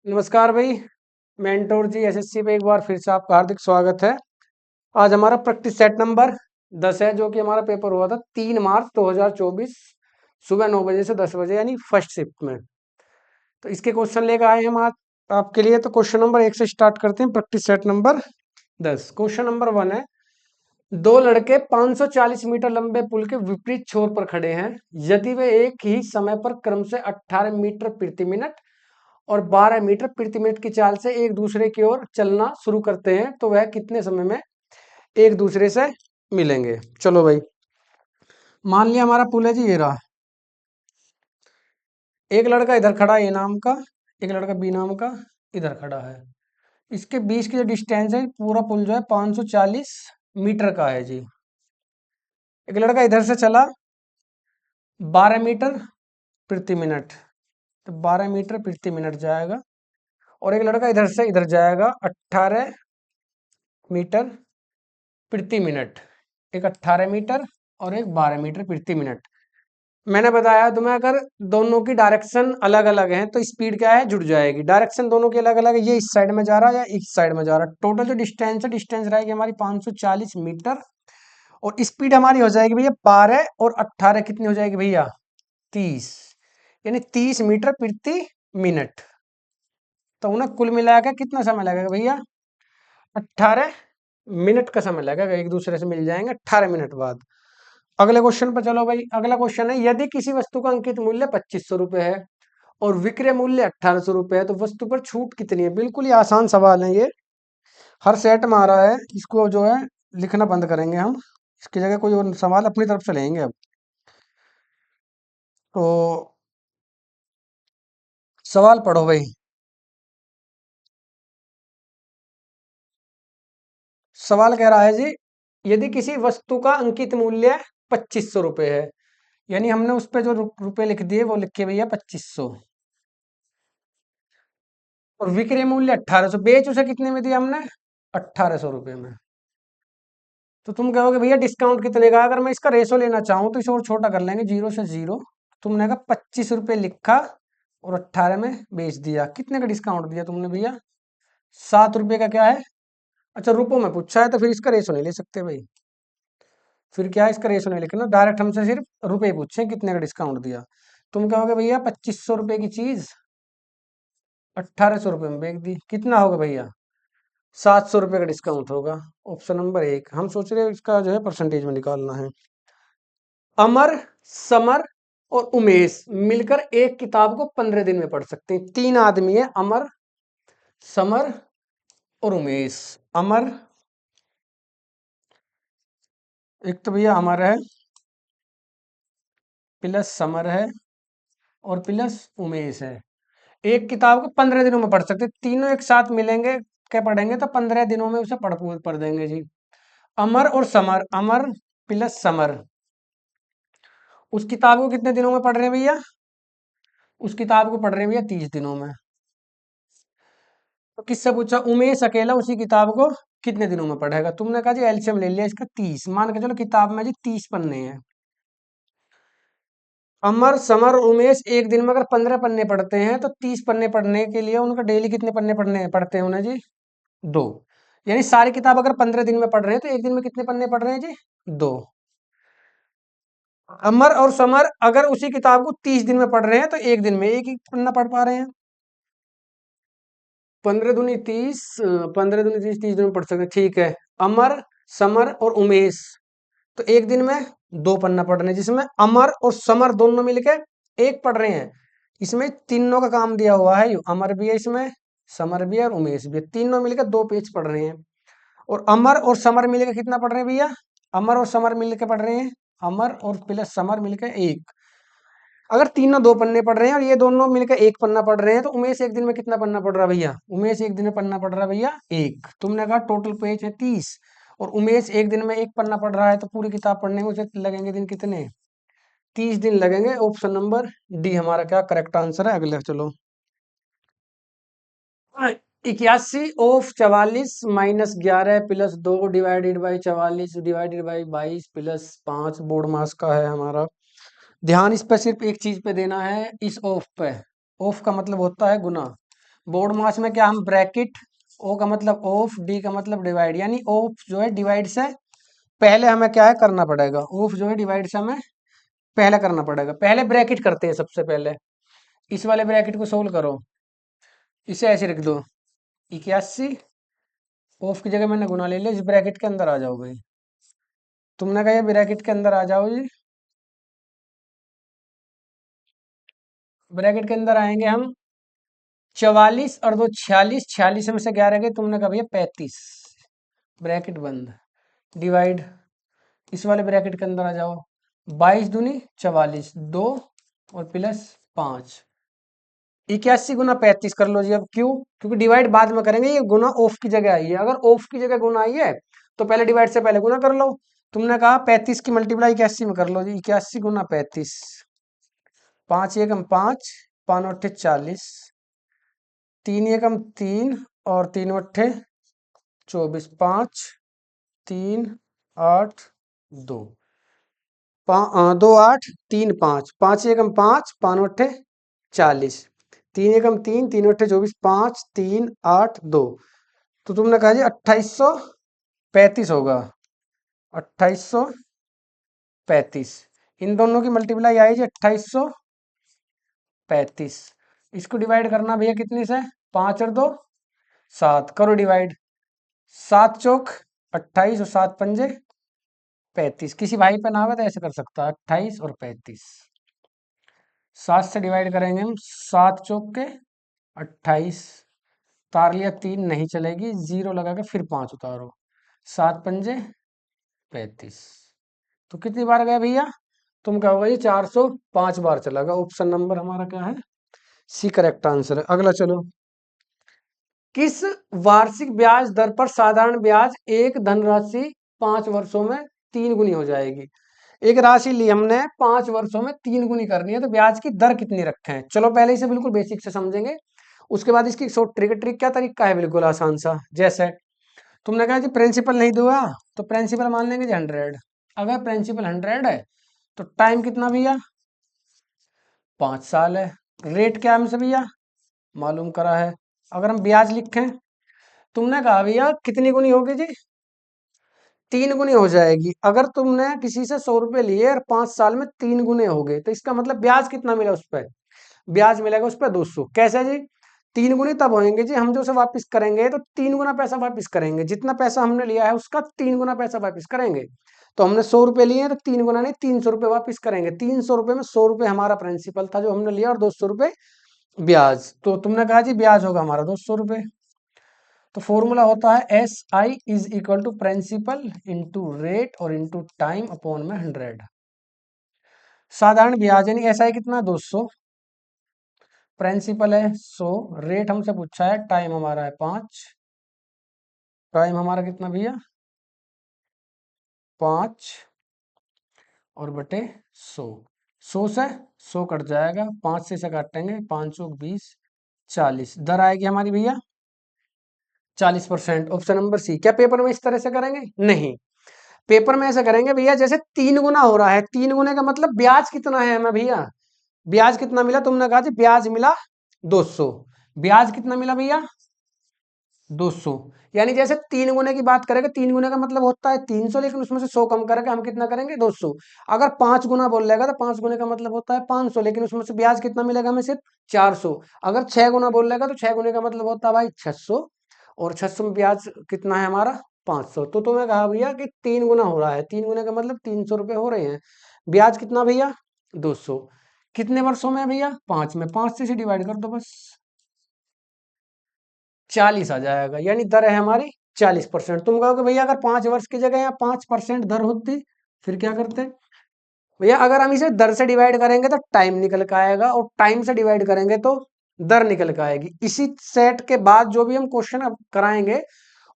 नमस्कार भाई। मेंटोर जी एसएससी पे एक बार फिर से आपका हार्दिक स्वागत है। आज हमारा प्रैक्टिस सेट नंबर 10 है, जो कि हमारा पेपर हुआ था 3 मार्च 2024 सुबह 9 बजे से 10 बजे, यानी फर्स्ट शिफ्ट में। तो इसके क्वेश्चन लेकर आए हैं हम आज आपके लिए। तो क्वेश्चन नंबर 1 से स्टार्ट करते हैं, practice set number 10। Question number 1 है, दो लड़के 540 मीटर लंबे पुल के विपरीत छोर पर खड़े हैं। यदि वे एक ही समय पर क्रम से 18 मीटर प्रति मिनट और 12 मीटर प्रति मिनट की चाल से एक दूसरे की ओर चलना शुरू करते हैं, तो वह कितने समय में एक दूसरे से मिलेंगे। चलो भाई, मान लिया हमारा पुल है जी, ये रहा। एक लड़का इधर खड़ा है ए नाम का, एक लड़का बी नाम का इधर खड़ा है। इसके बीच की जो डिस्टेंस है, पूरा पुल जो है 540 मीटर का है जी। एक लड़का इधर से चला 12 मीटर प्रति मिनट, तो 12 मीटर प्रति मिनट जाएगा। और एक लड़का इधर से इधर जाएगा 18 मीटर प्रति मिनट। एक 18 मीटर और एक 12 मीटर प्रति मिनट। मैंने बताया तुम्हें, अगर दोनों की डायरेक्शन अलग अलग है तो स्पीड क्या है, जुड़ जाएगी। डायरेक्शन दोनों की अलग अलग है, ये इस साइड में जा रहा है या इस साइड में जा रहा है। टोटल जो डिस्टेंस है, डिस्टेंस रहेगी हमारी 540 मीटर। और स्पीड हमारी हो जाएगी भैया 12 और 18 कितनी हो जाएगी भैया, 30, यानी 30 मीटर प्रति मिनट। तो उन्हें कुल मिलाकर कितना समय लगेगा भैया, 18 मिनट का समय लगेगा। एक दूसरे से मिल जाएंगे 18 मिनट बाद। अगले क्वेश्चन पर चलो भाई। अगला क्वेश्चन है, यदि किसी वस्तु का अंकित मूल्य 2500 रुपए है और विक्रय मूल्य 1800 रुपए है, तो वस्तु पर छूट कितनी है। बिल्कुल ही आसान सवाल है ये, हर सेट में आ रहा है। इसको जो है लिखना बंद करेंगे हम, इसकी जगह कोई और सवाल अपनी तरफ से लेंगे अब। तो सवाल पढ़ो भाई। सवाल कह रहा है जी, यदि किसी वस्तु का अंकित मूल्य 2500 रुपए है, यानी हमने उस पे जो रुपए लिख दिए वो लिखे भैया 2500, और विक्रय मूल्य 1800, बेच उसे कितने में दिया हमने, 1800 रुपए में। तो तुम कहोगे भैया डिस्काउंट कितने का। अगर मैं इसका रेशो लेना चाहूँ तो इसे और छोटा कर लेंगे, 0 से 0। तुमने कहा 25 रुपए लिखा और 18 में बेच दिया, कितने का डिस्काउंट दिया तुमने भैया, 7 रुपए का क्या है। अच्छा, रुपयों में पूछा है तो फिर इसका रेशो नहीं ले सकते भाई। फिर क्या है, इसका रेशो नहीं लिखना, डायरेक्ट हमसे सिर्फ रुपए पूछे कितने का डिस्काउंट दिया। तुम कहोगे भैया 2500 रुपए की चीज 1800 रुपए में बेच दी, कितना होगा भैया, 700 रुपए का डिस्काउंट होगा। Option number 1। हम सोच रहे हैं इसका जो है परसेंटेज में निकालना है। अमर, समर और उमेश मिलकर एक किताब को 15 दिन में पढ़ सकते हैं। 3 आदमी है, अमर, समर और उमेश। अमर, एक तो भैया अमर है, प्लस समर है और प्लस उमेश है। एक किताब को 15 दिनों में पढ़ सकते हैं। तीनों एक साथ मिलेंगे, क्या पढ़ेंगे, तो 15 दिनों में उसे पढ़ देंगे जी। अमर और समर, अमर प्लस समर उस किताब को कितने दिनों में पढ़ रहे हैं भैया, उस किताब को पढ़ रहे हैं भैया 30 दिनों में। तो किससे पूछा, उमेश अकेला उसी किताब को कितने दिनों में पढ़ेगा। तुमने कहा जी एलसीएम ले लिया इसका 30, मान के चलो किताब में जी 30 पन्ने हैं। अमर, समर और उमेश एक दिन में अगर 15 पन्ने पढ़ते हैं, तो 30 पन्ने पढ़ने के लिए उनका डेली कितने पन्ने पढ़ने पढ़ते हैं उन्हें जी, 2। यानी सारी किताब अगर 15 दिन में पढ़ रहे हैं तो एक दिन में कितने पन्ने पढ़ रहे हैं जी, 2। अमर और समर अगर उसी किताब को 30 दिन में पढ़ रहे हैं तो एक दिन में एक ही पन्ना पढ़ पा रहे हैं। 15 दूनी 30, 15 दूनी 30, 30 दिन में पढ़ सकते हैं, ठीक है। अमर, समर और उमेश तो एक दिन में 2 पन्ना पढ़ रहे हैं, जिसमें अमर और समर दोनों मिलके एक पढ़ रहे हैं। इसमें तीनों का काम दिया हुआ है, अमर भी है इसमें, समर भी है और उमेश भी है। तीनों मिलकर 2 पेज पढ़ रहे हैं। और अमर और समर मिलकर कितना पढ़ रहे हैं भैया, अमर और समर मिलकर पढ़ रहे हैं, अमर और प्लस समर मिलकर 1। अगर तीनों 2 पन्ने पढ़ रहे हैं और ये दोनों मिलकर 1 पन्ना पढ़ रहे हैं, तो उमेश एक दिन में कितना पन्ना पढ़ रहा है भैया, उमेश एक दिन में पन्ना पढ़ रहा है भैया 1। तुमने कहा टोटल पेज है 30 और उमेश एक दिन में 1 पन्ना पढ़ रहा है, तो पूरी किताब पढ़ने में उसे लगेंगे दिन कितने, 30 दिन लगेंगे। ऑप्शन नंबर डी हमारा क्या करेक्ट आंसर है। अगले चलो, 81 ऑफ 44 minus 11 plus 2 divided by 44 divided by 22 plus 5 BODMAS का है हमारा। ध्यान इस पे सिर्फ एक चीज पे देना है, इस ऑफ पे। ऑफ का मतलब होता है गुना। बोर्ड मास में क्या हम ब्रैकेट, ओ का मतलब ऑफ, डी का मतलब डिवाइड, यानी ऑफ जो है डिवाइड से पहले हमें क्या है करना पड़ेगा, ऑफ जो है डिवाइड से हमें पहले करना पड़ेगा। पहले ब्रैकेट करते हैं सबसे पहले, इस वाले ब्रैकेट को सोल्व करो, इसे ऐसे रख दो 81, ऑफ की जगह मैंने गुना ले लिया, इस ब्रैकेट के अंदर आ जाओ भाई, तुमने कहा ये ब्रैकेट के अंदर आ जाओ जी, ब्रैकेट के अंदर आएंगे हम, 44 और 2 46, 46 में से 11 गए, तुमने कहा भैया 35, ब्रैकेट बंद, डिवाइड, इस वाले ब्रैकेट के अंदर आ जाओ, 22 दूनी 44, 2 और प्लस 5, 81 गुना 35 कर लो जी। अब क्यों? क्योंकि डिवाइड बाद में करेंगे, ये गुना ऑफ की जगह आई है, अगर ऑफ की जगह गुना आई है तो पहले डिवाइड से पहले गुना कर लो। तुमने कहा 35 की मल्टीप्लाई 81 में कर लो जी, 81 गुना 35, 5 एकम 5, 5 अट्ठे 40, 3 एकम 3 और 3 अट्ठे 24, 5 3 8 2, 2 8 3 5, 5 एकम 5, 5 अट्ठे 40, 3 एकम 3, 3 अट्ठे 24, 5 3 8 2, तो तुमने कहा जी 2835 होगा, 2835, इन दोनों की मल्टीप्लाई आई जी 2835, इसको डिवाइड करना भैया कितनी से, 5 और 2 7, करो डिवाइड, 7 चौक 28 और 7 पंजे 35, किसी भाई पे ना हो तो ऐसे कर सकता है 28 और 35, 7 से डिवाइड करेंगे हम, 7 चौक के 28, तार लिया 3 नहीं चलेगी, जीरो लगा के फिर 5 उतारो, 7 पंजे 35, तो कितनी बार गया भैया, तुम कहोगे जी 405 बार चला गया। ऑप्शन नंबर हमारा क्या है, सी करेक्ट आंसर है। अगला चलो, किस वार्षिक ब्याज दर पर साधारण ब्याज एक धनराशि 5 वर्षों में 3 गुनी हो जाएगी। एक राशि ली हमने 5 वर्षों में 3 गुनी करनी है, तो ब्याज की दर कितनी रखें। चलो पहले इसे बिल्कुल बेसिक से समझेंगे, उसके बाद इसकी शॉर्ट ट्रिक, ट्रिक क्या तरीका है, बिल्कुल आसान सा। जैसे तुमने कहा जी प्रिंसिपल नहीं दूंगा, तो प्रिंसिपल मान लेंगे जी 100, अगर प्रिंसिपल 100 है तो टाइम कितना भैया 5 साल है, रेट क्या है हमसे भैया मालूम करा है। अगर हम ब्याज लिखें, तुमने कहा भैया कितनी गुनी होगी जी 3 गुनी हो जाएगी। अगर तुमने किसी से 100 रुपए लिए और 5 साल में 3 गुने हो गए, तो इसका मतलब ब्याज कितना मिला उस पर, ब्याज मिलेगा उस पर 200। कैसे जी, 3 गुने तब होंगे जी हम जो उसे वापस करेंगे तो 3 गुना पैसा वापस करेंगे, जितना पैसा हमने लिया है उसका 3 गुना पैसा वापस करेंगे। तो हमने 100 रुपए लिए तो 3 गुना नहीं 300 रुपए वापस करेंगे, 300 रुपए में 100 रुपए हमारा प्रिंसिपल था जो हमने लिया और 200 रुपए ब्याज, तो तुमने कहा जी ब्याज होगा हमारा 200 रुपए। तो फॉर्मूला होता है SI is equal to principal into rate और इंटू टाइम अपॉन में 100। साधारण ब्याज यानी SI कितना 200, प्रिंसिपल है 100, रेट हमसे पूछा है, टाइम हमारा है 5, टाइम हमारा कितना भैया 5 और बटे 100, 100 से 100 कट जाएगा, 5 से इसे काटेंगे, 5 चौक 20, 40, दर आएगी हमारी भैया 40%। Option number C. क्या पेपर में इस तरह से करेंगे, नहीं, पेपर में ऐसे करेंगे भैया जैसे 3 गुना हो रहा है, 3 गुने का मतलब ब्याज कितना है हमें भैया, ब्याज कितना मिला, तुमने कहा जी ब्याज मिला 200, ब्याज कितना मिला भैया 200, यानी जैसे 3 गुने की बात करेंगे, 3 गुने का मतलब होता है 300, लेकिन उसमें से 100 कम करके हम कितना करेंगे 200। अगर 5 गुना बोल लेगा तो 5 गुने का मतलब होता है 500, लेकिन उसमें से ब्याज कितना मिलेगा हमें सिर्फ 400। अगर 6 गुना बोल लेगा तो 6 गुने का मतलब होता है भाई 600, और 600 में ब्याज कितना है हमारा 500। तो तुम्हें कहा भैया कि 3 गुना हो रहा है, 3 गुने का मतलब 300 रुपए हो रहे हैं, ब्याज कितना भैया 200, कितने वर्षों में है भैया 5 में, 5 से डिवाइड कर दो बस, 40 आ जाएगा, यानी दर है हमारी 40%। तुम कहोगे भैया अगर 5 वर्ष की जगह यहाँ 5% दर होती फिर क्या करते, भैया अगर हम इसे दर से डिवाइड करेंगे तो टाइम निकल के आएगा, और टाइम से डिवाइड करेंगे तो दर निकल के आएगी। इसी सेट के बाद जो भी हम क्वेश्चन अब कराएंगे,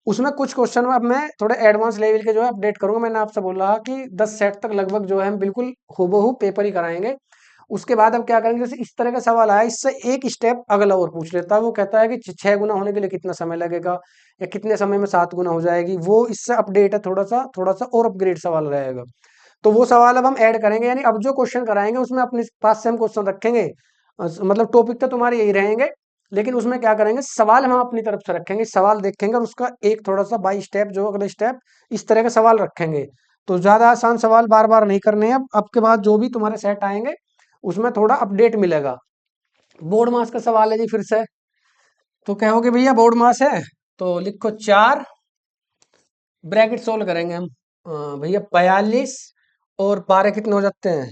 उसमें कुछ क्वेश्चन अब मैं थोड़े एडवांस लेवल के जो है अपडेट करूंगा। मैंने आपसे बोला कि 10 सेट तक लगभग जो है हम बिल्कुल हूबहू पेपर ही कराएंगे। उसके बाद अब क्या करेंगे, जैसे इस तरह का सवाल आया, इससे एक स्टेप अगला और पूछ लेता है, वो कहता है कि 6 गुना होने के लिए कितना समय लगेगा, या कितने समय में 7 गुना हो जाएगी, वो इससे अपडेट है, थोड़ा सा और अपग्रेड सवाल रहेगा। तो वो सवाल अब हम ऐड करेंगे, यानी अब जो क्वेश्चन कराएंगे उसमें अपने पास से हम क्वेश्चन रखेंगे, मतलब टॉपिक तो तुम्हारे यही रहेंगे, लेकिन उसमें क्या करेंगे, सवाल हम अपनी तरफ से रखेंगे, सवाल देखेंगे और उसका एक थोड़ा सा बाई स्टेप जो अगले स्टेप इस तरह का सवाल रखेंगे। तो ज्यादा आसान सवाल बार बार नहीं करने हैं। अब के बाद जो भी तुम्हारे सेट आएंगे उसमें थोड़ा अपडेट मिलेगा। बोर्ड मास का सवाल है जी फिर से। तो कहोगे भैया बोर्ड मास है, तो लिखो 4, ब्रैकेट सोल्व करेंगे हम। भैया 42 और 12 कितने हो जाते हैं?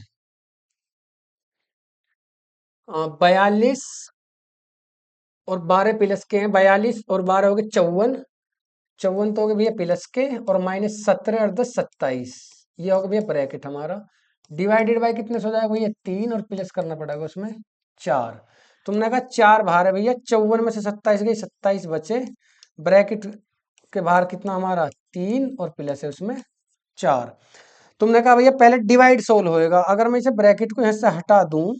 42 और 12 प्लस के हैं, 42 और 12 हो गए 54। 54 तो हो गए भैया प्लस के, और माइनस 17 और 10 27। ये हो गया भैया ब्रैकेट हमारा। डिवाइडेड बाय कितने से हो जाएगा भैया 3, और प्लस करना पड़ेगा उसमें 4। तुमने कहा 4 बाहर है भैया, 54 में से 27 गई, 27 बचे। ब्रैकेट के बाहर कितना हमारा 3, और प्लस है उसमें 4। तुमने कहा भैया पहले डिवाइड सोल्व होएगा। अगर मैं इसे ब्रैकेट को यहाँ से हटा दूं,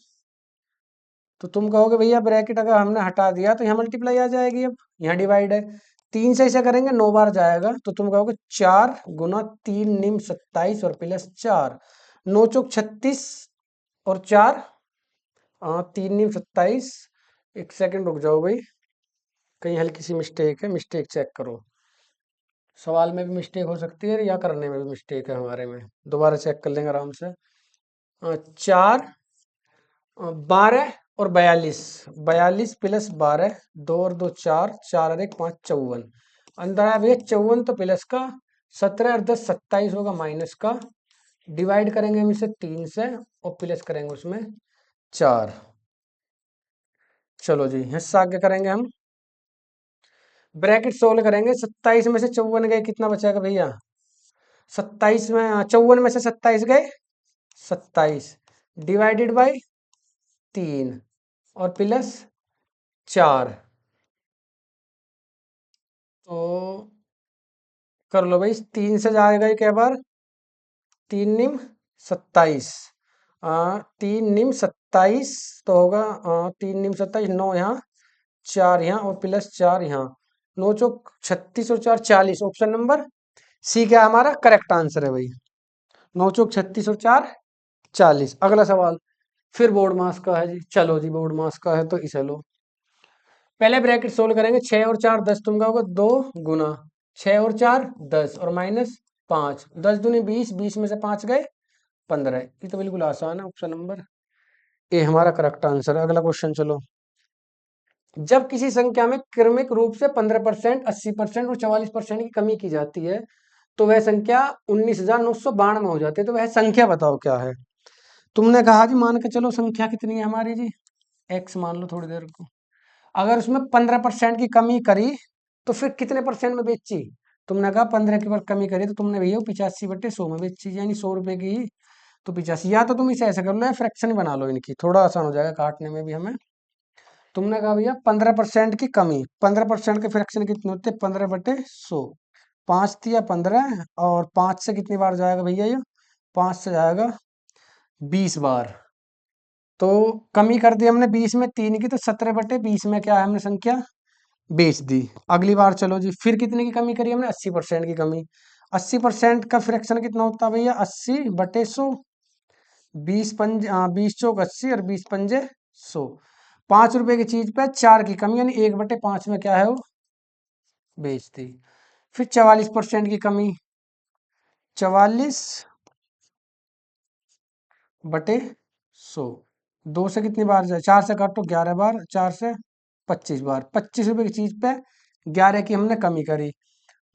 तो तुम कहोगे भैया ब्रैकेट अगर हमने हटा दिया तो यहाँ मल्टीप्लाई आ जाएगी। अब यहाँ डिवाइड है, 3 से इसे करेंगे 9 बार जाएगा, तो तुम कहोगे 4 गुना 3 निम 27 और प्लस 4, 9 चौक 36 और 4, 3 निम 27। एक सेकंड रुक जाओ भाई, कहीं हल्की सी मिस्टेक है, मिस्टेक चेक करो। सवाल में भी मिस्टेक हो सकती है या करने में भी मिस्टेक है हमारे में, दोबारा चेक कर लेंगे आराम से। 4, 12 और 42, 42 प्लस 12, 2 और 2 4, 4 और 1 5, 54। अंदर आया भैया 54 तो प्लस का, 17 और 10 27 होगा माइनस का। डिवाइड करेंगे हम इसे 3 से, और प्लस करेंगे उसमें 4। चलो जी, हिस्सा आगे करेंगे हम। ब्रैकेट सोल्व करेंगे, 27 में से 54 गए, कितना बचेगा भैया? 27 में 54 में से 27 गए 27, डिवाइडेड बाई 3 और प्लस 4। तो कर लो भाई, 3 से जाएगा ये, क्या बार 3 निम 27, 3 निम 27 तो होगा 3 निम 27, 9 यहाँ, 4 यहाँ और प्लस 4 यहाँ, 9 चौक 36 और 4 40। ऑप्शन नंबर सी क्या हमारा करेक्ट आंसर है भाई। 9 चौक 36 और 4 40। अगला सवाल फिर बोर्ड मास का है जी। चलो जी, बोर्ड मास का है तो इसे लो। पहले ब्रैकेट सोल्व करेंगे, 6 और 4 10, तुम कहोगे 2 गुना 6 और 4 10 और माइनस 5, 10 दूनी 20, 20 में से 5 गए 15। ये तो बिल्कुल आसान है, ऑप्शन नंबर ए हमारा करेक्ट आंसर है। अगला क्वेश्चन चलो। जब किसी संख्या में क्रमिक रूप से 15%, 80% और 44% की कमी की जाती है, तो वह संख्या 19,992 हो जाती है। तो वह संख्या बताओ क्या है। तुमने कहा जी मान के चलो संख्या कितनी है हमारी जी, एक्स मान लो थोड़ी देर को। अगर उसमें 15% की कमी करी तो फिर कितने परसेंट में बेची? तुमने कहा 15 की पर कमी करी तो तुमने भैया 85/100 में बेची, यानी 100 रुपए की ही। तो 85, या तो तुम इसे ऐसे कर लो या फ्रैक्शन ही बना लो इनकी, थोड़ा आसान हो जाएगा काटने में भी हमें। तुमने कहा भैया 15% की कमी, 15% के फ्रैक्शन कितने होते हैं? 15/100, 5 तिया 15, और 5 से कितनी बार जाएगा भैया ये? 5 से जाएगा 20 बार। तो कमी कर दी हमने 20 में 3 की, तो 17/20 में क्या है हमने संख्या बेच दी। अगली बार चलो जी, फिर कितने की कमी करी हमने? 80% की कमी। 80% का फ्रैक्शन कितना होता है भैया? 80/100। 20 चौक 80 और 20 पंजे 100। 5 रुपए की चीज पे 4 की कमी, यानी 1/5 में क्या है वो बेच दी। फिर 44% की कमी, 44/100। 2 से कितनी बार जाए? 4 से काटो 11 बार, 4 से 25 बार। 25 रुपए की चीज पे 11 की हमने कमी करी,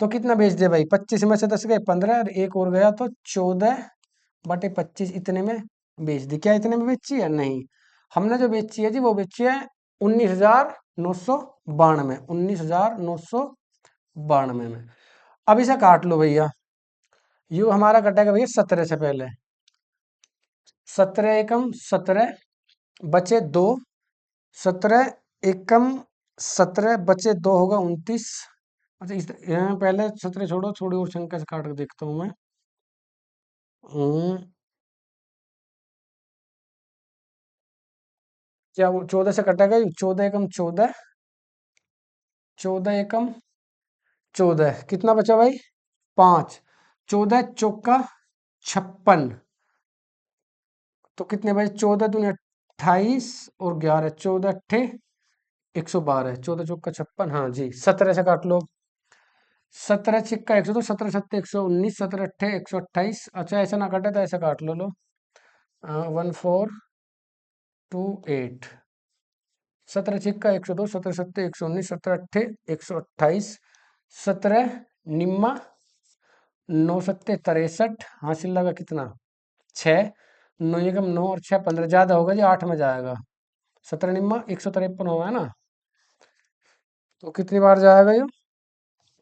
तो कितना बेच दिया भाई? 25 में से 10 गए 15, और एक और गया तो 14/25 इतने में बेच दी। क्या इतने में बेची है? नहीं, हमने जो बेची है जी वो बेची है 19,992, 19,992 में। अब इसे काट लो भैया, यू हमारा कटेगा भैया 17 से पहले। 17 एकम 17 बचे 2, 17 एकम 17 बचे 2 होगा 29। अच्छा यहाँ पहले 17 छोड़ो, थोड़ी और संख्या से काट के देखता हूँ मैं। 14 से कटेगा, 14 एकम 14, 14 एकम 14, कितना बचा भाई? 5। 14 चौका 56, तो कितने बचे? 14 दूनी 28 और 11, 14 अट्ठे 112, 14 चौका 56, हाँ जी, 17 से काट लो। 17 छिक्का 100, तो 17 सत्ते 119, 17 अट्ठे 128। अच्छा ऐसा ना कटे तो ऐसा काट लो। 1428। 17 छिक्का 102, 17 सत्ते 119, 17 अट्ठे 128, 17 निम्मा 9 सत्ते 63। हासिल लगा कितना? 6। 9 एकम 9 और 6 15, ज्यादा होगा जी, 8 में जाएगा। 17 निम्मा 153 होगा ना, तो कितनी बार जाएगा ये?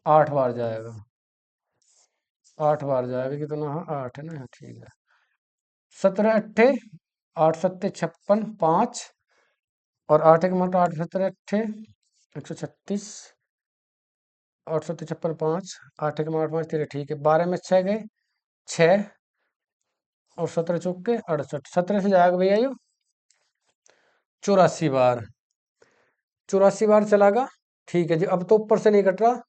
8 बार जाएगा। 8 बार जाएगा, कितना? हाँ 8 है ना, हाँ, ठीक है। 17 अट्ठे 8 सत्ते 56 5, और 8 एक 8 17 अट्ठे 136, 8 सत्ते 56 5, 8 एक 8 5 13, ठीक है। 12 में 6 गए, 6, और 17 चौके 68। 17 से जाएगा भैया ये 84 बार। 84 बार चलागा, ठीक है जी। अब तो ऊपर से नहीं कट रहा,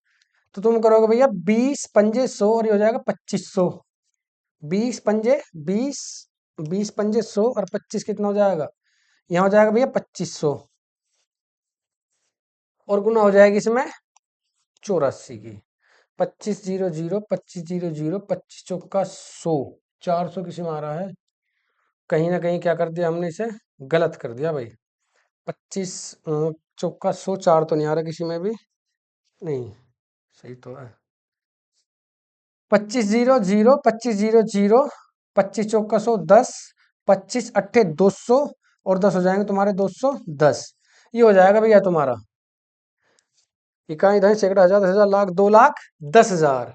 तो तुम करोगे भैया 20 पंजे 100, और ये हो जाएगा 2500। 20 पंजे 20, 20 पंजे 100, और 25 कितना हो जाएगा? यहाँ हो जाएगा भैया 2500, और गुना हो जाएगी इसमें 84 की। 2500, 2500, 25 चौका 100, 400 किसी में आ रहा है। कहीं ना कहीं क्या कर दिया हमने, इसे गलत कर दिया भाई। 25 चौका 100, 4 तो नहीं आ रहा किसी में भी, नहीं, सही तो है। 2500, 2500, 25 चौका 100 10, 25 अट्ठे 200, और 10 हो जाएंगे तुम्हारे 210। ये हो जाएगा भैया तुम्हारा इकाई, दहाई, सैकड़ा, हजार, 10,000, लाख, 2,10,000।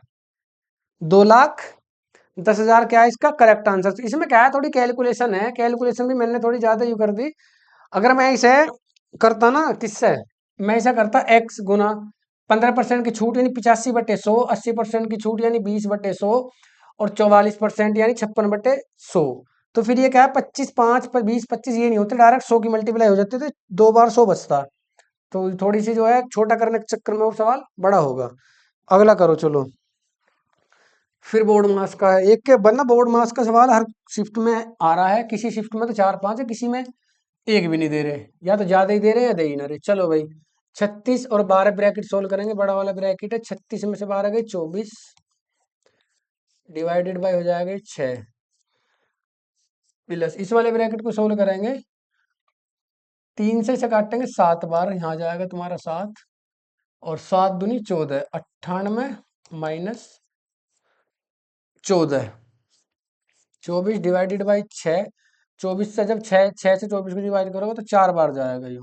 2,10,000 क्या है इसका करेक्ट आंसर। तो इसमें क्या है, थोड़ी कैलकुलेशन है, कैलकुलेशन भी मैंने थोड़ी ज्यादा यू कर दी। अगर मैं इसे करता ना, किससे, मैं इसे करता x गुना 15% की छूट यानी 85/100, 80% की छूट यानी 20/100, और 44% यानी 56/100। तो फिर ये क्या है, 25 5 पर 20 25 ये नहीं होते, डायरेक्ट 100 की मल्टीप्लाई हो जाती है, तो 2 बार 100 बचता। तो थोड़ी सी जो है छोटा करने के चक्कर में वो सवाल बड़ा होगा। अगला करो चलो। फिर बोर्ड मास का है, एक के बंदा बोर्ड मास का सवाल हर शिफ्ट में आ रहा है, किसी शिफ्ट में तो 4 5 है, किसी में एक भी नहीं दे रहे, या तो ज्यादा ही दे रहे हैं या दे ही ना रहे। चलो भाई, 36 और 12 ब्रैकेट सोल्व करेंगे। बड़ा वाला ब्रैकेट है, 36 में से 12 गई 24, डिवाइडेड बाय हो जाएगा 6, प्लस इस वाले ब्रैकेट को सोल्व करेंगे। 3 से इसे काटेंगे 7 बार, यहाँ जाएगा तुम्हारा 7, और 7 दूनी 14, 98 माइनस 14, 24 डिवाइडेड बाई 6। 24 से जब 6 से 24 को डिवाइड करोगे तो 4 बार जाएगा ये।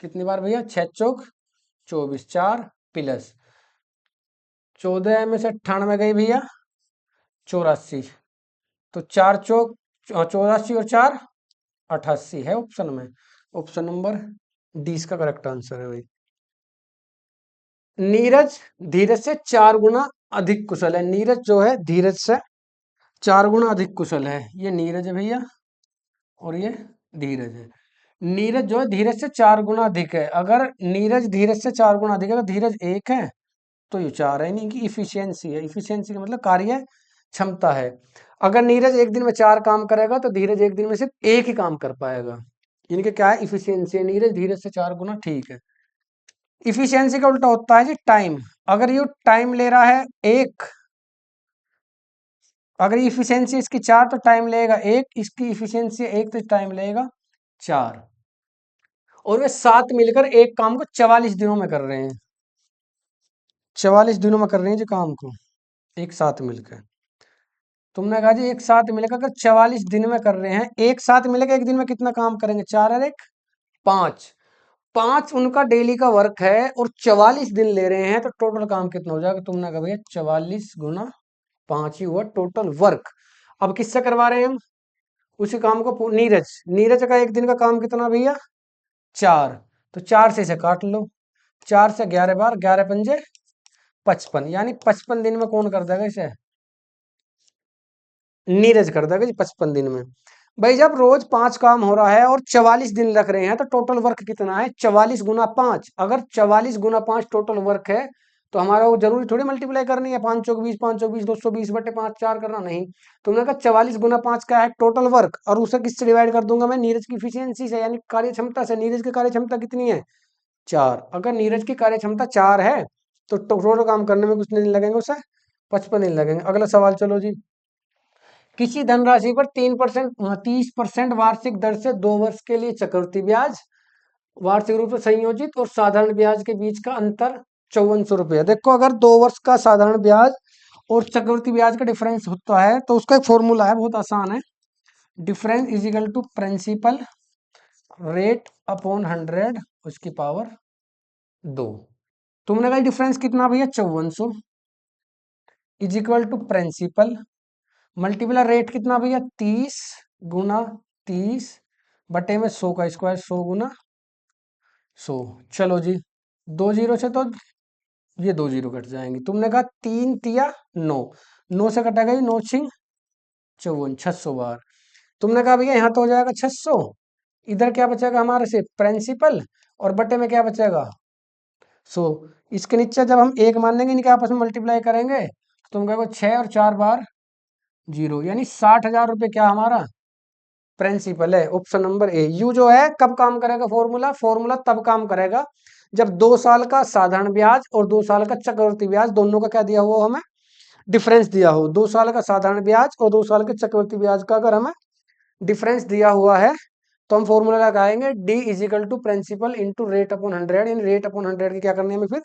कितनी बार भैया? 6 चौक 24, 4, प्लस 14 में से 98 गई भैया 84, तो 4 चौक 84, और 4 88 है ऑप्शन में। ऑप्शन नंबर डी इसका करेक्ट आंसर है भाई। नीरज धीरज से 4 गुना अधिक कुशल है। नीरज जो है धीरज से 4 गुना अधिक कुशल है। ये नीरज है भैया, और ये धीरज है। नीरज जो है धीरज से 4 गुना अधिक है। अगर नीरज धीरज से 4 गुना अधिक है, अगर धीरज 1 है तो ये 4 है, यानी कि इफिशियंसी है। इफिशियंसी का मतलब कार्य क्षमता है। अगर नीरज एक दिन में 4 काम करेगा तो धीरज एक दिन में सिर्फ एक ही काम कर पाएगा। इनके क्या है, इफिशियंसी है। नीरज धीरज से 4 गुना, ठीक है। इफिशियंसी का उल्टा होता है जी टाइम। अगर ये टाइम ले रहा है 1, अगर इफिशियंसी इसकी 4 तो टाइम लेगा 1, इसकी इफिशियंसी 1 तो टाइम लेगा 4, और वे साथ मिलकर एक काम को 44 दिनों में कर रहे हैं। 44 दिनों में कर रहे हैं जी काम को, एक साथ मिलकर। तुमने कहा जी एक साथ मिलकर अगर 44 दिन में कर रहे हैं, एक साथ मिलकर एक दिन में कितना काम करेंगे? 4 और 1 5, 5 उनका डेली का वर्क है, और 44 दिन ले रहे हैं, तो टोटल काम कितना हो जाएगा? तुमने कहा भैया 44 गुना 5 ही हुआ टोटल वर्क। अब किससे करवा रहे हैं हम उसी काम को? नीरज, नीरज का एक दिन का काम कितना भैया? 4, तो 4 से इसे काट लो। 4 से 11 बार, 11 पंजे 55, यानी 55 दिन में कौन कर देगा इसे? नीरज कर देगा जी 55 दिन में। भाई जब रोज 5 काम हो रहा है और 44 दिन रख रहे हैं, तो टोटल वर्क कितना है? 44 गुना 5। अगर 44 गुना 5 टोटल वर्क है, तो हमारा वो जरूरी थोड़ी मल्टीप्लाई करनी है, 5 चौक 20, 5 चौक 20, 220/5 4 करना नहीं। तुमने कहा 44 गुना 5 का है टोटल वर्क, और उसे किससे डिवाइड कर दूंगा मैं? नीरज की इफिशियंसी से, यानी कार्य क्षमता से। नीरज की कार्य क्षमता कितनी है? 4। अगर नीरज की कार्य क्षमता 4 है तो टोटल काम करने में कुछ नहीं लगेंगे उसे, 55 दिन लगेंगे। अगला सवाल चलो जी। किसी धनराशि पर 30% वार्षिक दर से 2 वर्ष के लिए चक्रवृद्धि ब्याज, वार्षिक रूप से संयोजित और साधारण ब्याज के बीच का अंतर 5400 रुपया। देखो अगर 2 वर्ष का साधारण ब्याज और चक्रवृद्धि ब्याज का डिफरेंस होता है तो उसका एक फॉर्मूला है, बहुत आसान है। Difference is equal to principal rate upon 100 उसकी पावर 2। तुमने कहा डिफरेंस कितना भैया 5400 is equal to principal multiply rate कितना भैया 30 गुना 30 बटे में 100 का स्क्वायर 100 गुना 100। चलो जी 2 जीरो से तो ये 2 जीरो कट जाएंगे। तुमने कहा 3 तिया 9, 9 से कटेगा ये 9 छिंग 54, 600 बार। तुमने कहा भैया यहाँ तो हो जाएगा 600, इधर क्या बचेगा हमारे से प्रिंसिपल और बटे में क्या बचेगा 100। इसके नीचे जब हम एक मान लेंगे इनके आपस में मल्टीप्लाई करेंगे तो तुम कहोगे 6 और 4 बार 0, यानी 60,000 रुपये क्या हमारा प्रिंसिपल है। Option number A. यू जो है कब काम करेगा फॉर्मूला, फॉर्मूला तब काम करेगा जब 2 साल का साधारण ब्याज और 2 साल का चक्रवृद्धि ब्याज दोनों का क्या दिया हुआ हो हमें, डिफरेंस दिया हो। 2 साल का साधारण ब्याज और 2 साल के चक्रवृद्धि ब्याज का अगर हमें डिफरेंस दिया हुआ है तो हम फॉर्मूला लगाएंगे D is equal to principal into rate upon 100, यानी रेट अपॉन 100 की क्या करनी है हमें फिर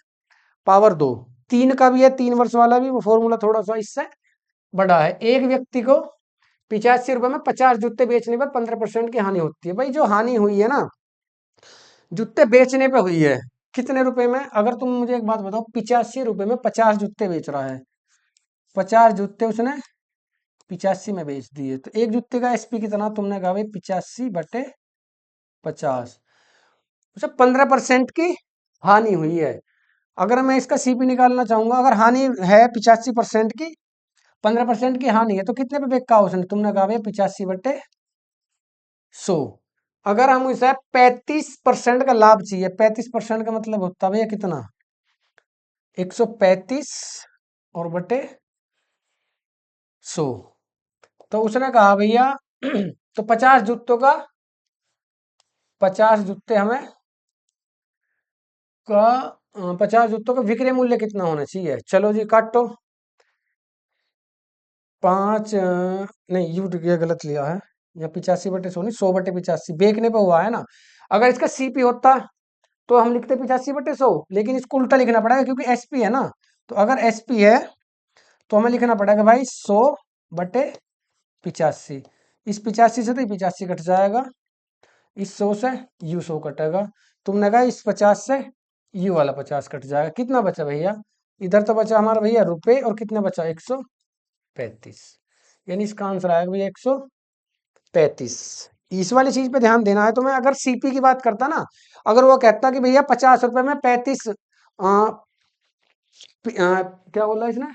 पावर 2। 3 का भी है, 3 वर्ष वाला भी, वो फॉर्मूला थोड़ा सा इससे बड़ा है। एक व्यक्ति को 85 रुपए में 50 जूते बेचने पर 15% की हानि होती है। भाई जो हानि हुई है ना जूते बेचने पे हुई है, कितने रुपए में, अगर तुम मुझे एक बात बताओ 85 रुपए में 50 जूते बेच रहा है, 50 जूते उसने 85 में बेच दिए, तो एक जूते का एसपी कितना, तुमने कहा भाई 85/50, उसे 15% की हानि हुई है। अगर मैं इसका सीपी निकालना चाहूंगा, अगर हानि है 85% की, 15% की हानि है, तो कितने पे बेचा उसने, तुमने कहा भैया 85/100। अगर हम इसे 35% का लाभ चाहिए, 35% का मतलब होता भैया कितना 135 और बटे 100। तो उसने कहा भैया तो 50 जूतों का 50 जूते हमें का 50 जूतों का विक्रय मूल्य कितना होना चाहिए। चलो जी काटो, 5 नहीं यू गलत लिया है, या 85/100 नहीं, 100/85 बेचने पे हुआ है ना। अगर इसका सीपी होता तो हम लिखते 85/100, लेकिन इसको उल्टा लिखना पड़ेगा क्योंकि एसपी है ना। तो अगर एसपी है तो हमें लिखना पड़ेगा भाई 100/85। इस 85 से तो 85 कट जाएगा, इस 100 से यू 100 कटेगा, तुमने कहा इस 50 से यू वाला 50 कट जाएगा। कितना बचा भैया, इधर तो बचा हमारा भैया रुपए, और कितना बचा 135, यानी इसका आंसर आएगा भैया 135। इस वाली चीज पे ध्यान देना है तुम्हें। अगर सीपी की बात करता ना, अगर वो कहता कि भैया 50 रुपए में 35 क्या बोला इसने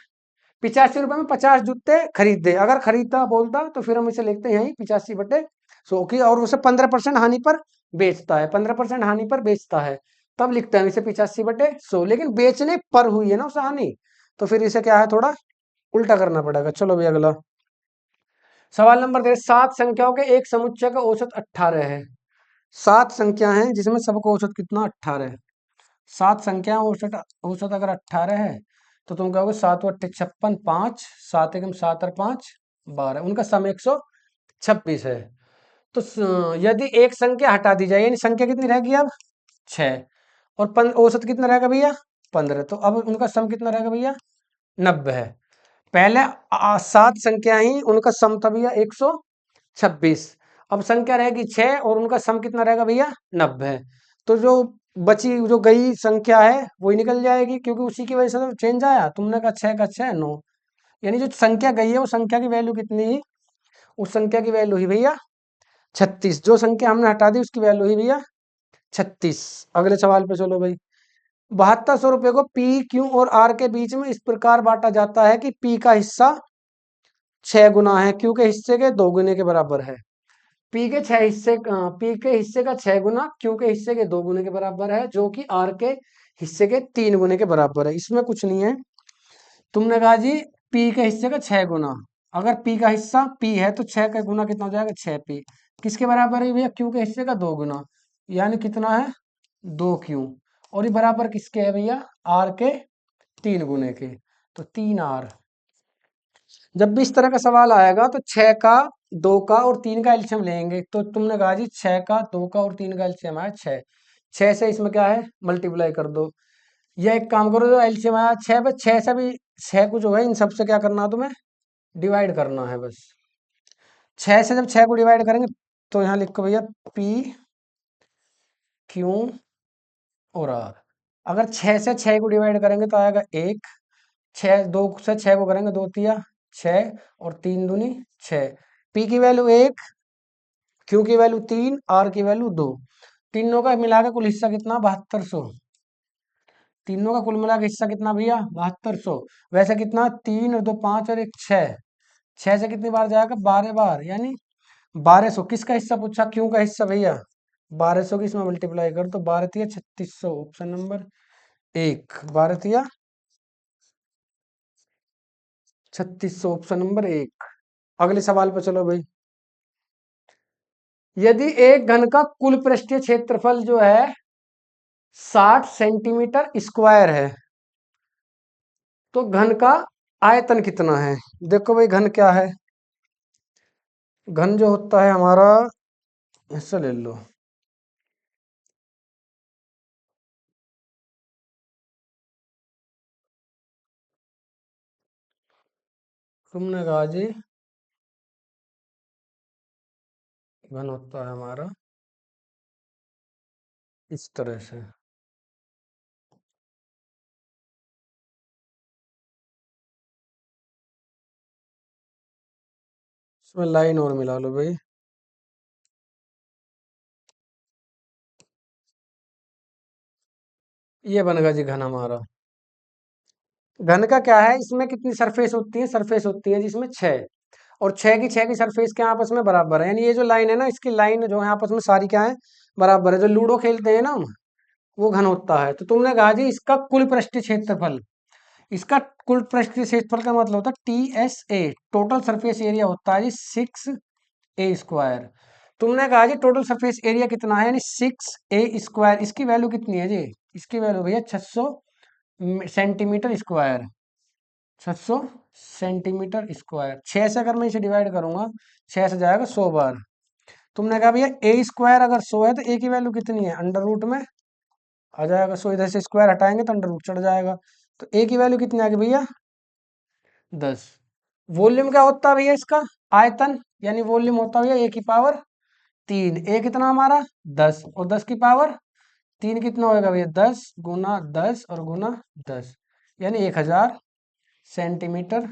85 रुपए में 50 जूते खरीद दे, अगर खरीदता बोलता तो फिर हम इसे लिखते हैं यही 85/100 की, और उसे 15% हानि पर बेचता है, 15% हानि पर बेचता है, तब लिखते हैं इसे 85/100। लेकिन बेचने पर हुई है ना उसे हानि, तो फिर इसे क्या है थोड़ा उल्टा करना पड़ेगा। चलो भाई अगला सवाल नंबर 7 संख्याओं के एक समुच्चय का औसत 18 है। 7 संख्या हैं जिसमें सबका औसत कितना 18 है। 7 संख्या औसत औसत अगर 18 है तो तुम कहोगे 7×8 = 56, 5 7 एकम 7 और 5 12, उनका सम 126 है। तो यदि एक संख्या हटा दी जाए, यानी संख्या कितनी रहेगी अब 6, और औसत कितना रहेगा भैया 15, तो अब उनका सम कितना रहेगा भैया 90 है। पहले 7 संख्या ही उनका सम था भैया 126, अब संख्या रहेगी 6 और उनका सम कितना रहेगा भैया 90। तो जो बची जो गई संख्या है वही निकल जाएगी, क्योंकि उसी की वजह से तो चेंज आया। तुमने कहा 6 का 6 9, यानी जो संख्या गई है वो संख्या की वैल्यू कितनी ही, उस संख्या की वैल्यू ही भैया 36, जो संख्या हमने हटा दी उसकी वैल्यु ही भैया 36। अगले सवाल पे चलो भाई। 7200 रुपए को पी क्यू और आर के बीच में इस प्रकार बांटा जाता है कि पी का हिस्सा 6 गुना है, क्यू के हिस्से के 2 गुने के बराबर है। पी के हिस्से का 6 गुना क्यू के हिस्से के 2 गुने के बराबर है, जो कि आर के हिस्से के 3 गुने के बराबर है। इसमें कुछ नहीं है। तुमने कहा जी पी के हिस्से का 6 गुना, अगर पी का हिस्सा पी है तो 6 का गुना कितना हो जाएगा 6p, किसके बराबर है भैया क्यू के हिस्से का 2 गुना, यानी कितना है 2q। और ये बराबर किसके है भैया, आर के 3 गुने के, तो 3 आर। जब भी इस तरह का सवाल आएगा तो 6 का, 2 का और 3 का एलसीएम लेंगे। तो तुमने कहा जी 6 का, 2 का और 3 का एलसीएम आया 6, 6 से इसमें क्या है मल्टीप्लाई कर दो। या एक काम करो, जो एलसीएम आया 6 पे, 6 से भी 6 को जो है इन सबसे क्या करना है तुम्हें, डिवाइड करना है बस। 6 से जब 6 को डिवाइड करेंगे तो यहाँ लिखो भैया पी क्यू और आर। अगर 6 से 6 को डिवाइड करेंगे तो आएगा 1, 6 2 से 6 को करेंगे 2 तिया 6 और 3 दूनी 6। पी की वैल्यू 1, क्यू की वैल्यू 3, आर की वैल्यू 2। तीनों का मिला के कुल हिस्सा कितना, 7200। तीनों का कुल मिला के हिस्सा कितना भैया, 7200। वैसे कितना, 3 और 2 5 और 1 6, 6 से कितनी बार जाएगा, 12 बार, यानी 1200। किसका हिस्सा पूछा, क्यू का हिस्सा भैया। 1200 की इसमें मल्टीप्लाई कर तो 12 तिया 3600, ऑप्शन नंबर 1। 12 तिया 3600, ऑप्शन नंबर 1। अगले सवाल पर चलो भाई। यदि एक घन का कुल पृष्ठीय क्षेत्रफल जो है 60 सेंटीमीटर स्क्वायर है, तो घन का आयतन कितना है। देखो भाई घन क्या है, घन जो होता है हमारा, हिस्सा ले लो। तुमने कहा जी घन होता है हमारा इस तरह से। इसमें लाइन और मिला लो भाई। ये बनेगा जी घन हमारा। घन का क्या है, इसमें कितनी सरफेस होती है, सरफेस होती है जिसमें 6, और 6 की सरफेस के आपस में बराबर है। यानी ये जो लाइन है ना, इसकी लाइन जो है आपस में सारी क्या है, बराबर है। जो लूडो खेलते हैं ना हम, वो घन होता है। तो तुमने कहा जी इसका कुल पृष्ठीय क्षेत्रफल, इसका कुल पृष्ठीय क्षेत्रफल का मतलब होता है TSA, टोटल सरफेस एरिया होता है जी 6A²। तुमने कहा जी टोटल सरफेस एरिया कितना है, यानी 6A²। इसकी वैल्यू कितनी है जी, इसकी वैल्यू भैया 600 सेंटीमीटर स्क्वायर। 600 centimetre square. 6 से अगर मैं इसे डिवाइड करूंगा, 6 से जाएगा 100 बार। तुमने कहा भैया A² अगर 100 है तो A की वैल्यू कितनी है, अंडर रूट में आ जाएगा 100। इधर से स्क्वायर हटाएंगे तो अंडर रूट चढ़ जाएगा। तो A की वैल्यू कितनी आ गई भैया, 10। वॉल्यूम क्या होता है भैया इसका, आयतन, यानी वॉल्यूम होता है भैया A⁴। A कितना हमारा 10, और 10 की पावर 3 कितना होगा भैया, 10 गुना 10 और गुना 10, यानी 1000 centimetre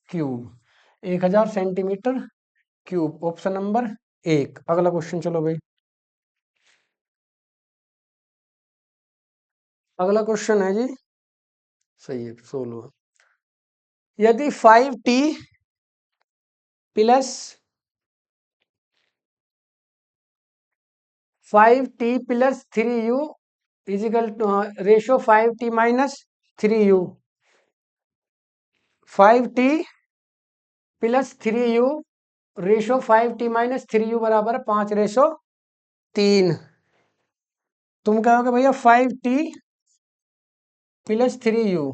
cube. 1000 centimetre cube, option number 1। अगला क्वेश्चन चलो भाई। अगला क्वेश्चन है जी, सही है 16। यदि 5t plus 3u is equal ratio 5t - 3u, 5t plus 3u ratio 5t - 3u बराबर 5:3। तुम कहोगे भैया 5t प्लस 3u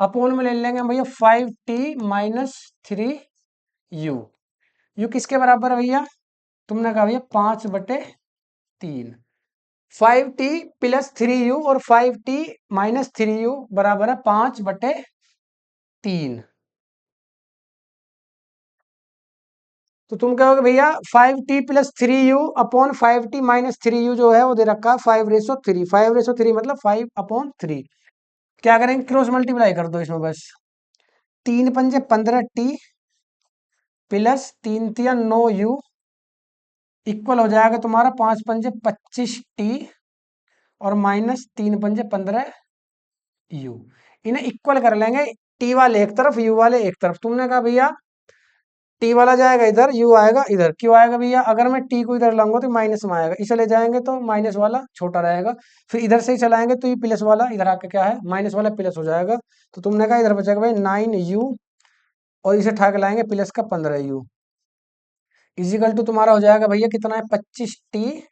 अपोन में ले लेंगे भैया 5t - 3u। यू किसके बराबर है भैया, तुमने कहा भैया 5/3। 5t प्लस 3u और 5t - 3u बराबर है 5/3। तो तुम कहोगे भैया 5t plus 3u upon 5t - 3u जो है वो दे रखा है 5:3। 5:3 मतलब 5/3। क्या करेंगे, क्रॉस मल्टीप्लाई कर दो इसमें बस। 3×5 = 15t प्लस 3×3 = 9u इक्वल हो जाएगा तुम्हारा 5×5 = 25t और -3×5 = 15u। इन्हें इक्वल कर लेंगे, टी वाले एक तरफ यू वाले एक तरफ। तुमने कहा भैया टी वाला जाएगा इधर, यू आएगा इधर। क्यों आएगा भैया, अगर मैं टी को इधर लाऊंगा तो माइनस में आएगा, इसे ले जाएंगे तो माइनस वाला छोटा रहेगा। फिर इधर से ही चलाएंगे तो ये प्लस वाला इधर आके क्या है, माइनस वाला प्लस हो जाएगा। तो तुमने कहा इधर बचेगा भाई 9u और इसे ठाक लाएंगे प्लस का 15u इजिकल टू तुम्हारा हो जाएगा भैया कितना है 25t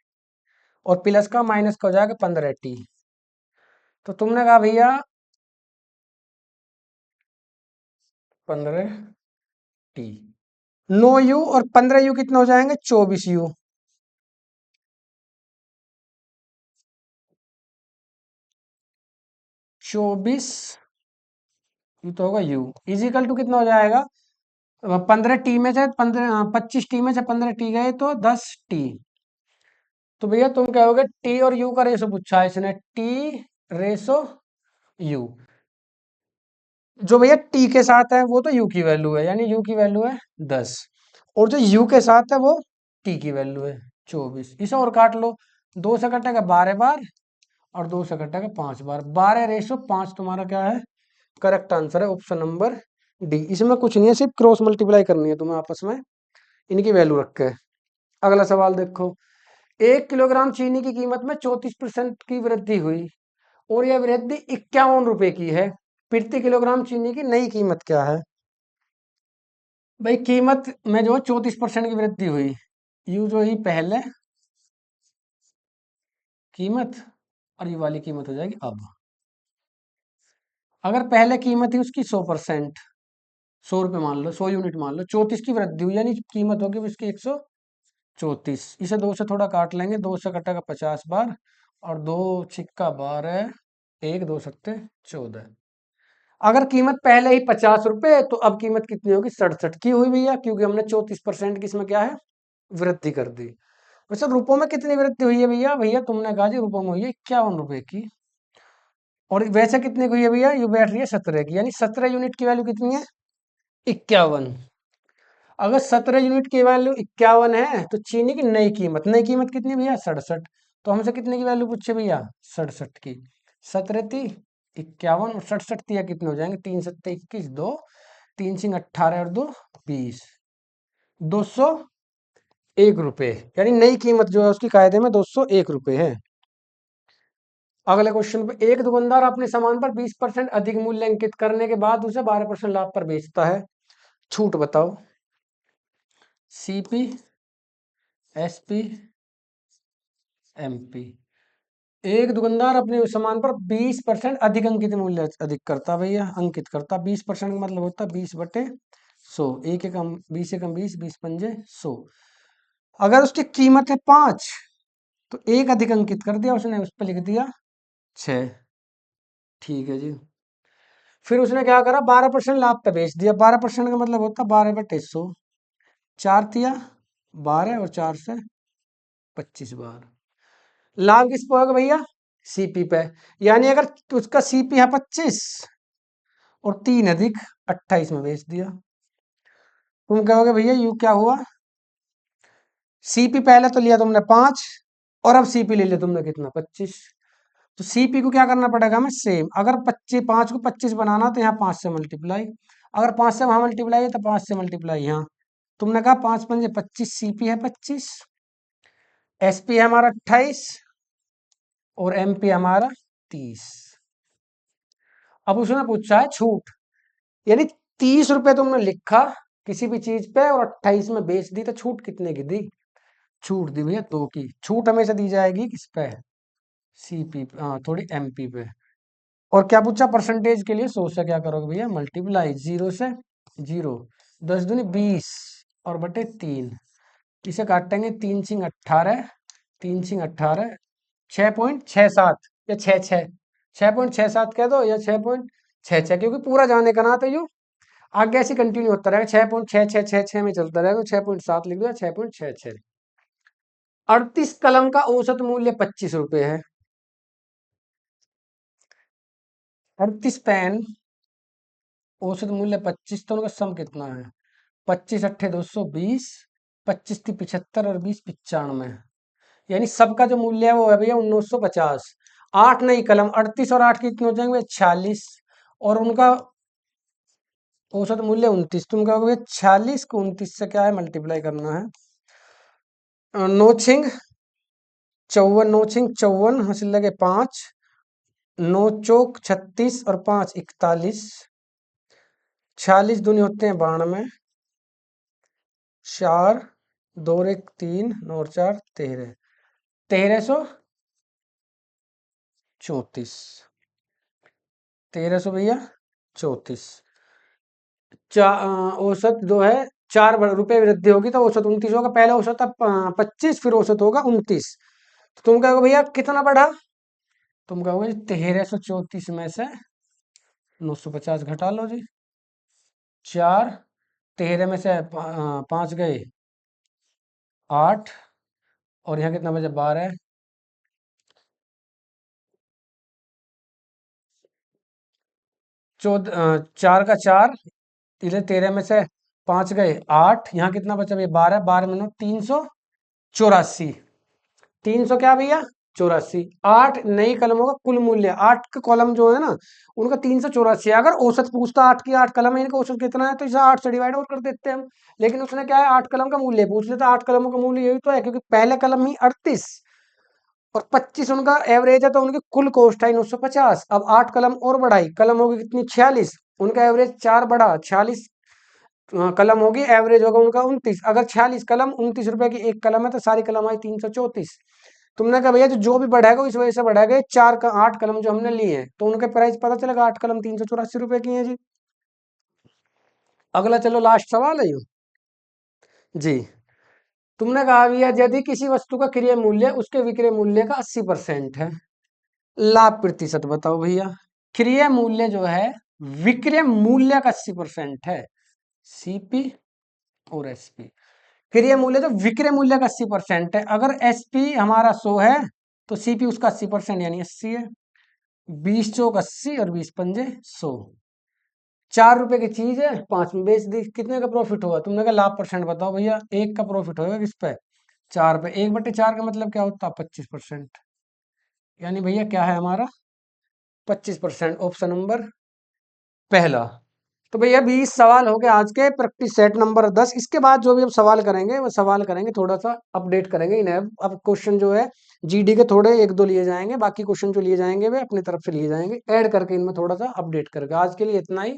और प्लस का माइनस का हो जाएगा 15t। तो तुमने कहा भैया 15T, 9U और 15U कितने हो जाएंगे? 24U। 24 तो होगा U इजिकल टू कितना हो जाएगा? 15T में से 25T में से 15T गए तो 10T। तो भैया तुम कहोगे T और U का रेशो पूछा है इसने, T रेशो U। जो भैया T के साथ है वो तो U की वैल्यू है, यानी U की वैल्यू है 10, और जो U के साथ है वो T की वैल्यू है 24। इसे और काट लो, 2 से कटेगा 12 बार और 2 से कटेगा 5 बार, 12/5 तुम्हारा क्या है? करेक्ट आंसर है ऑप्शन नंबर डी। इसमें कुछ नहीं है, सिर्फ क्रॉस मल्टीप्लाई करनी है तुम्हें आपस में, इनकी वैल्यू रख के। अगला सवाल देखो, 1 किलोग्राम चीनी की कीमत में 34% की वृद्धि हुई और यह वृद्धि 51 रुपए की है। प्रति किलोग्राम चीनी की नई कीमत क्या है? भाई कीमत में जो 34% की वृद्धि हुई, यू जो ही पहले कीमत और ये वाली कीमत हो जाएगी अब। अगर पहले कीमत थी उसकी 100%, 100 रुपये मान लो, 100 यूनिट मान लो, 34 की वृद्धि हुई यानी कीमत होगी उसकी 134। इसे 2 से थोड़ा काट लेंगे, 2 से कटेगा 50 बार और 2 छिक्का 12, 1 2 सत्ते 14। अगर कीमत पहले ही 50 रुपए है तो अब कीमत कितनी होगी? 67 की हुई भैया, क्योंकि हमने 34% की इसमें क्या है? वृद्धि कर दी। वैसे रुपयों में कितनी वृद्धि हुई है भैया? भैया तुमने कहा जी रुपयों में हुई है 51 रुपए की, और वैसे कितने की हुई है भैया? ये बैठ रही है 17 की, यानी 17 यूनिट की वैल्यू कितनी है? 51। अगर 17 यूनिट की वैल्यू 51 है तो चीनी की नई कीमत, नई कीमत कितनी भैया? 67। तो हमसे कितने की वैल्यू पूछे भैया? 67 की। 17 थी 51 और 67 थी, कितने हो जाएंगे? 3 सत्ते 21, 2 3 सिंह 18 और 2 20, 201 रुपए, यानी नई कीमत जो है उसकी कायदे में 201 रुपए है। अगले क्वेश्चन पे, एक दुकानदार अपने सामान पर 20% अधिक मूल्य अंकित करने के बाद उसे 12% लाभ पर बेचता है, छूट बताओ। CP, SP, MP. एक दुकानदार अपने उस सामान पर 20% अधिक अंकित मूल्य अधिक करता, भैया अंकित करता, 20% का मतलब होता है 20/100, एक एकम 20 एकम 20, 20 पंजे 100। अगर उसकी कीमत है 5 तो एक अधिक अंकित कर दिया उसने, उस पर लिख दिया 6। ठीक है जी। फिर उसने क्या करा? 12% लाभ पे बेच दिया, 12% का मतलब होता है 12/100, 4 दिया 12 और 4 से 25 बार। लाभ किस पे होगा भैया? सीपी पे, यानी अगर उसका सीपी है 25 और 3 अधिक 28 में बेच दिया। तुम कहोगे भैया यू क्या हुआ? सीपी पहले तो लिया तुमने 5 और अब सीपी ले लिया तुमने कितना? 25। तो सीपी को क्या करना पड़ेगा हमें? सेम। अगर 25, 5 को 25 बनाना तो यहाँ 5 से मल्टीप्लाई, अगर 5 से वहां मल्टीप्लाई है तो 5 से मल्टीप्लाई यहाँ। तुमने कहा 5 पंजे 25, सीपी है 25, एसपी है हमारा 28 और एमपी हमारा 30। अब उसने पूछा है छूट, यानी 30 रुपए तुमने लिखा किसी भी चीज पे और 28 में बेच दी, तो छूट कितने की दी? छूट दी भैया 2 की। छूट हमेशा दी जाएगी किस पे? सीपी, हाँ थोड़ी एमपी पे। और क्या पूछा? परसेंटेज के लिए 100 से क्या करोगे भैया? मल्टीप्लाई, 0 से 0, 10 दूनी 20 और बटे 3। इसे काटेंगे, 3 सिंह 18, 3 सिंह 18, 6.67 या 66, 6.67 कह दो या 6.66, क्योंकि पूरा जाने का ना तो यू आगे ऐसे कंटिन्यू होता रहेगा, 6.6666 में चलता रहेगा, 6.7 लिख दो, 6.66। 38 कलम का औसत मूल्य 25 रुपए है। 38 पेन औसत मूल्य 25, तो उनका सम कितना है? 25 अट्ठे 220, 25 ती 75 और 20 95, यानी सबका जो मूल्य है वो है भैया 1950। 8 नई कलम, 38 और 8 कितने हो जाएंगे? 46, और उनका औसत मूल्य 29। तुम कहोगे 46 को 29 से क्या है? मल्टीप्लाई करना है। नौ छिंग 54, नौ छिंग 54, हासिल लगे 5, 9 चौक 36 और 5 41, 46 दूनी होते हैं 92, 4 2 और 1 3, 9 और 4 13, 1334। 1300 भैया 34। औसत जो है 4 रुपए वृद्धि होगी तो औसत 29 होगा। पहले औसत था 25, फिर औसत होगा 29। तो तुम कहोगे भैया कितना बढ़ा? तुम कहोगे 1334 में से 950 घटा लो जी। 4, 13 में से 5 गए 8, और यहाँ कितना बचा 12। 4 का 4, इधर 13 में से 5 गए 8, यहाँ कितना बचा भैया 12, 12 में 384। 300 क्या भैया 84। 8 नई कलमों का कुल मूल्य, 8 का कॉलम जो है ना उनका 384 है। अगर औसत पूछता 8 की 8 कलम है, इनका औसत कितना है तो इसे 8 से डिवाइड और कर देते हैं हम। लेकिन उसने क्या है 8 कलम का मूल्य पूछ लेता। 8 कलमों का मूल्य यही तो है, क्योंकि पहले कलम ही 38 और 25 उनका एवरेज है, तो उनकी कुल कॉस्ट है 950। अब 8 कलम और बढ़ाई, कलम होगी कितनी 46, उनका एवरेज 4 बढ़ा 46 कलम होगी, एवरेज होगा उनका 29। अगर 46 कलम 29 रुपए की एक कलम है तो सारी कलम आई 334। तुमने कहा भैया जो भी बढ़ाएगा इस वजह से बढ़ाएगा, 8 कलम जो हमने लिए हैं तो उनके प्राइस पता चलेगा, 8 कलम 384 रुपए की है जी। अगला चलो लास्ट सवाल है ये जी। तुमने कहा भैया यदि किसी वस्तु का क्रय मूल्य उसके विक्रय मूल्य का 80% है, लाभ प्रतिशत बताओ भैया। क्रय मूल्य जो है विक्रय मूल्य का 80% है, सीपी और एसपी। क्रय मूल्य जो विक्रय मूल्य का 80% है, अगर एसपी हमारा 100 है तो सीपी उसका 80% यानी 80 है। 20 चौक 80 और 20 पंजे 100। 4 रुपए की चीज है 5 में बेच दी, कितने का प्रॉफिट होगा? तुमने कहा लाभ परसेंट बताओ भैया। 1 का प्रॉफिट होगा किस पे? 4 पे। 1/4 का मतलब क्या होता है? 25%। यानी भैया क्या है हमारा 25%, ऑप्शन नंबर पहला। तो भैया 20 सवाल हो गए आज के प्रैक्टिस सेट नंबर 10। इसके बाद जो भी हम सवाल करेंगे वो सवाल करेंगे थोड़ा सा अपडेट करेंगे इन्हें। अब क्वेश्चन जो है जीडी के थोड़े 1-2 लिए जाएंगे, बाकी क्वेश्चन जो लिए जाएंगे वे अपनी तरफ से लिए जाएंगे, ऐड करके इनमें थोड़ा सा अपडेट करके। आज के लिए इतना ही,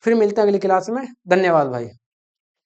फिर मिलते हैं अगली क्लास में। धन्यवाद भाई।